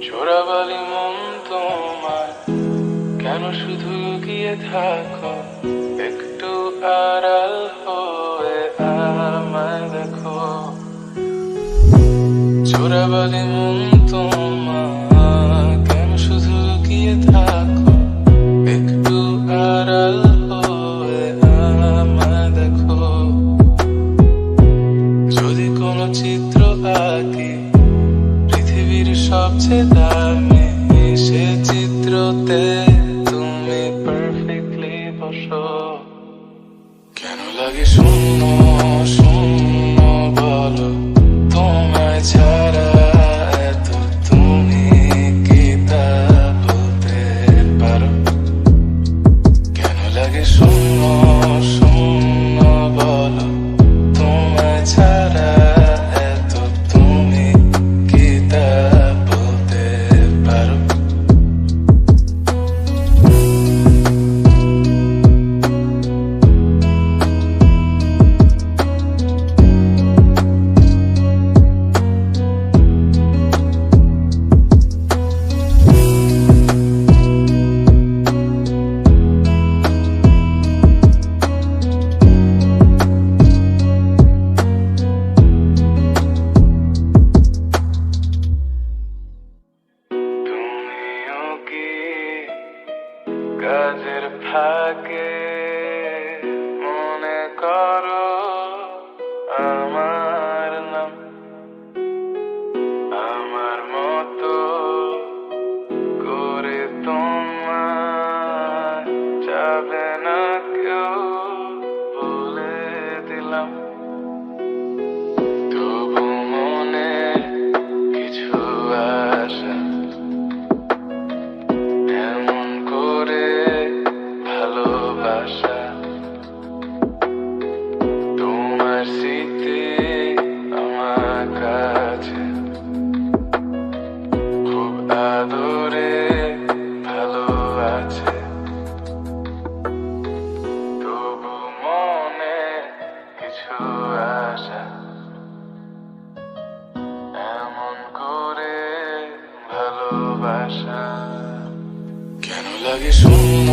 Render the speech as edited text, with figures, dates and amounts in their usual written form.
চোরাবালি মন তোমার কেন শুধু গিয়ে থাকো, একটু আড়াল হয়ে আমায় দেখো। চোরাবালি মন তোমার কেন শুধু গিয়ে থাকো, একটু আড়াল হয়ে আমায় দেখো। যদি কোনো চিত্র আঁকি পৃথিবীর সবচেয়ে দামি, সে চিত্রতে তুমি পারফেক্টলি বসো। কেন লাগে শূন্য শূন্য বলো, তোমায় ছাড়া এত তুমি কি তা বলতে পারো? কেন লাগে শূন্য শূন্য বলো, তোমায় ছাড়া এত তুমি কি তা বলতে পারো? তুমিও কি কাজের ফাঁকে মনে করো আমার নাম? আমার মতো করে তোমার যাবে না কেউ বলে দিলাম। তবু মনে কিছু আশা, এমন করে ভালোবাসা। তোমার স্মৃতি আমার কাছে খুব আদরে ভালো আছে। তবু মনে কিছু আশা, এমন করে ভালোবাসা। কেন লাগে শূন্য